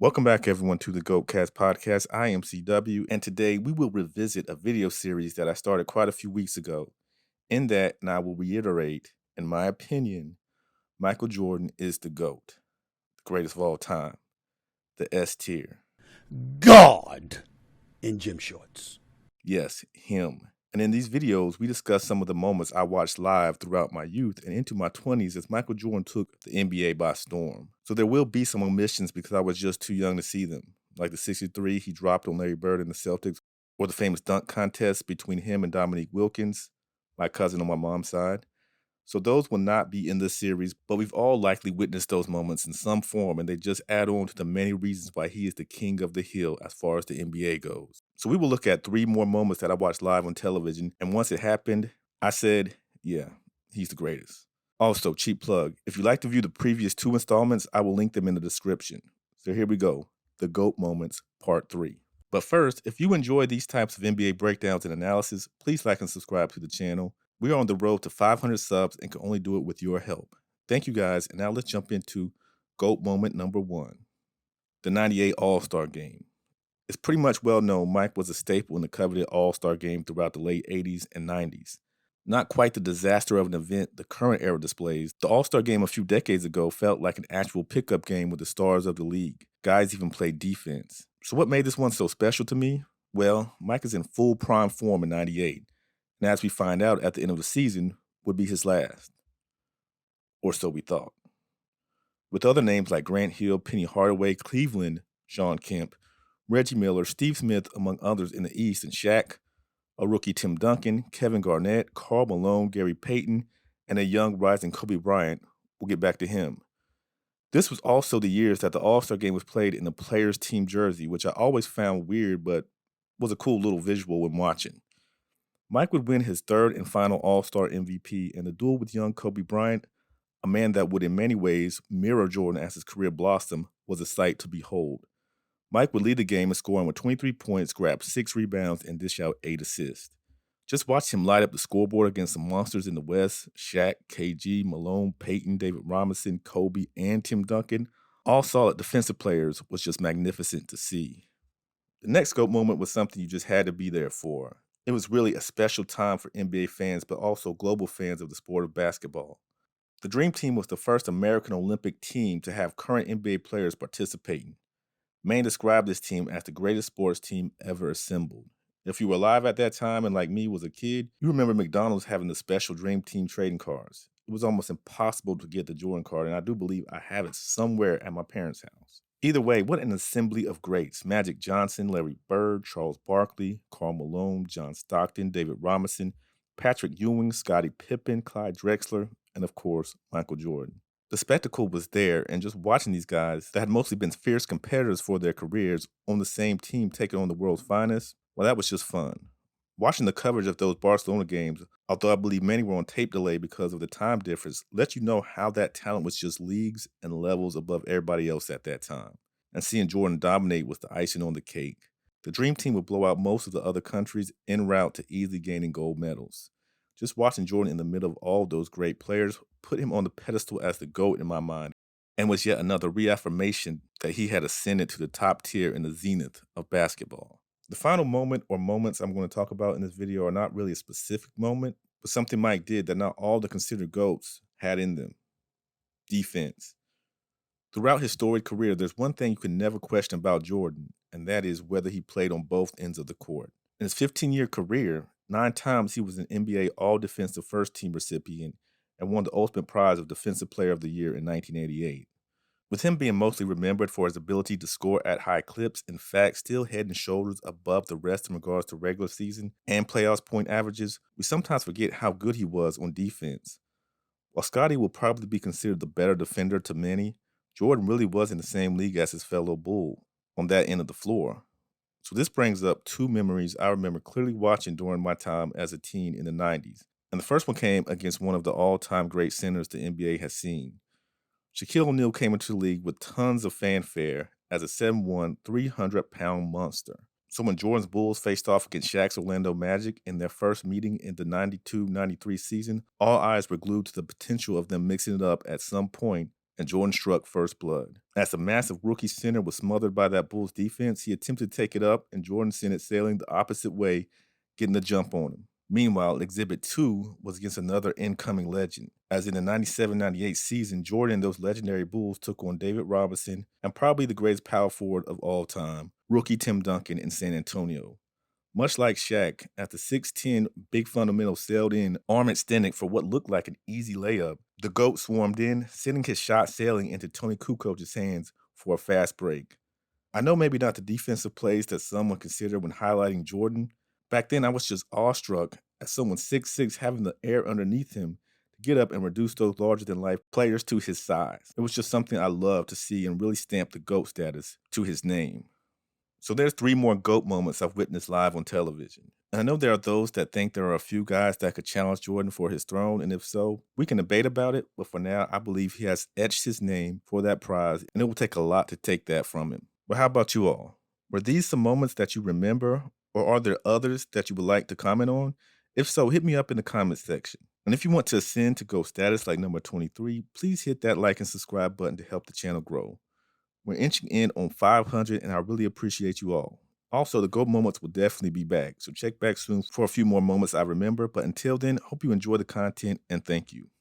Welcome back, everyone, to the GOATcast podcast. I am CW, and today we will revisit a video series that I started quite a few weeks ago. In that, and I will reiterate, in my opinion, Michael Jordan is the GOAT, the greatest of all time, the S tier. God in gym shorts. Yes, him. And in these videos, we discuss some of the moments I watched live throughout my youth and into my 20s as Michael Jordan took the NBA by storm. So there will be some omissions because I was just too young to see them, like the 63 he dropped on Larry Bird and the Celtics, or the famous dunk contest between him and Dominique Wilkins, my cousin on my mom's side. So those will not be in this series, but we've all likely witnessed those moments in some form, and they just add on to the many reasons why he is the king of the hill as far as the NBA goes. So we will look at 3 more moments that I watched live on television, and once it happened, I said, yeah, he's the greatest. Also, cheap plug, if you'd like to view the previous 2 installments, I will link them in the description. So here we go, the GOAT Moments, Part 3. But first, if you enjoy these types of NBA breakdowns and analysis, please like and subscribe to the channel. We are on the road to 500 subs and can only do it with your help. Thank you guys, and now let's jump into GOAT moment number 1, the 98 AllStar Game. It's pretty much well known Mike was a staple in the coveted AllStar Game throughout the late 80s and 90s. Not quite the disaster of an event the current era displays, the AllStar Game a few decades ago felt like an actual pickup game with the stars of the league. Guys even played defense. So what made this one so special to me? Well, Mike is in full prime form in 98. And as we find out at the end of the season, would be his last. Or so we thought. With other names like Grant Hill, Penny Hardaway, Cleveland, Sean Kemp, Reggie Miller, Steve Smith, among others in the East, and Shaq, a rookie Tim Duncan, Kevin Garnett, Karl Malone, Gary Payton, and a young rising Kobe Bryant, we'll get back to him. This was also the years that the All-Star Game was played in the players' team jersey, which I always found weird but was a cool little visual when watching. Mike would win his 3rd and final All-Star MVP, and the duel with young Kobe Bryant, a man that would in many ways mirror Jordan as his career blossomed, was a sight to behold. Mike would lead the game in scoring with 23 points, grab 6 rebounds, and dish out 8 assists. Just watch him light up the scoreboard against some monsters in the West: Shaq, KG, Malone, Payton, David Robinson, Kobe, and Tim Duncan, all solid defensive players, was just magnificent to see. The next GOAT moment was something you just had to be there for. It was really a special time for NBA fans, but also global fans of the sport of basketball. The Dream Team was the first American Olympic team to have current NBA players participating. Maine described this team as the greatest sports team ever assembled. If you were alive at that time and like me was a kid, you remember McDonald's having the special Dream Team trading cards. It was almost impossible to get the Jordan card, and I do believe I have it somewhere at my parents' house. Either way, what an assembly of greats. Magic Johnson, Larry Bird, Charles Barkley, Karl Malone, John Stockton, David Robinson, Patrick Ewing, Scottie Pippen, Clyde Drexler, and of course, Michael Jordan. The spectacle was there, and just watching these guys that had mostly been fierce competitors for their careers on the same team taking on the world's finest, well, that was just fun. Watching the coverage of those Barcelona games, although I believe many were on tape delay because of the time difference, let you know how that talent was just leagues and levels above everybody else at that time. And seeing Jordan dominate was the icing on the cake. The Dream Team would blow out most of the other countries en route to easily gaining gold medals. Just watching Jordan in the middle of all those great players put him on the pedestal as the GOAT in my mind, and was yet another reaffirmation that he had ascended to the top tier in the zenith of basketball. The final moment or moments I'm going to talk about in this video are not really a specific moment, but something Mike did that not all the considered GOATs had in them: defense. Throughout his storied career, there's one thing you can never question about Jordan, and that is whether he played on both ends of the court. In his 15-year career, 9 times he was an NBA All-Defensive First Team recipient and won the ultimate prize of Defensive Player of the Year in 1988. With him being mostly remembered for his ability to score at high clips, in fact, still head and shoulders above the rest in regards to regular season and playoffs point averages, we sometimes forget how good he was on defense. While Scottie will probably be considered the better defender to many, Jordan really was in the same league as his fellow Bull on that end of the floor. So this brings up 2 memories I remember clearly watching during my time as a teen in the 90s. And the first one came against one of the all-time great centers the NBA has seen. Shaquille O'Neal came into the league with tons of fanfare as a 7'1", 300-pound monster. So when Jordan's Bulls faced off against Shaq's Orlando Magic in their first meeting in the 92-93 season, all eyes were glued to the potential of them mixing it up at some point, and Jordan struck first blood. As a massive rookie center was smothered by that Bulls defense, he attempted to take it up, and Jordan sent it sailing the opposite way, getting the jump on him. Meanwhile, Exhibit 2 was against another incoming legend. As in the 97-98 season, Jordan and those legendary Bulls took on David Robinson and probably the greatest power forward of all time, rookie Tim Duncan in San Antonio. Much like Shaq, after 6'10", Big Fundamental sailed in, arm extended for what looked like an easy layup, the GOAT swarmed in, sending his shot sailing into Tony Kukoc's hands for a fast break. I know maybe not the defensive plays that some would consider when highlighting Jordan. Back then, I was just awestruck at someone 6'6" having the air underneath him to get up and reduce those larger-than-life players to his size. It was just something I loved to see and really stamped the GOAT status to his name. So there's 3 more GOAT moments I've witnessed live on television. And I know there are those that think there are a few guys that could challenge Jordan for his throne, and if so, we can debate about it, but for now, I believe he has etched his name for that prize, and it will take a lot to take that from him. But how about you all? Were these some moments that you remember, or are there others that you would like to comment on? If so, hit me up in the comments section. And if you want to ascend to GOAT status like number 23, please hit that like and subscribe button to help the channel grow. We're inching in on 500, and I really appreciate you all. Also, the GOAT moments will definitely be back, so check back soon for a few more moments I remember. But until then, hope you enjoy the content, and thank you.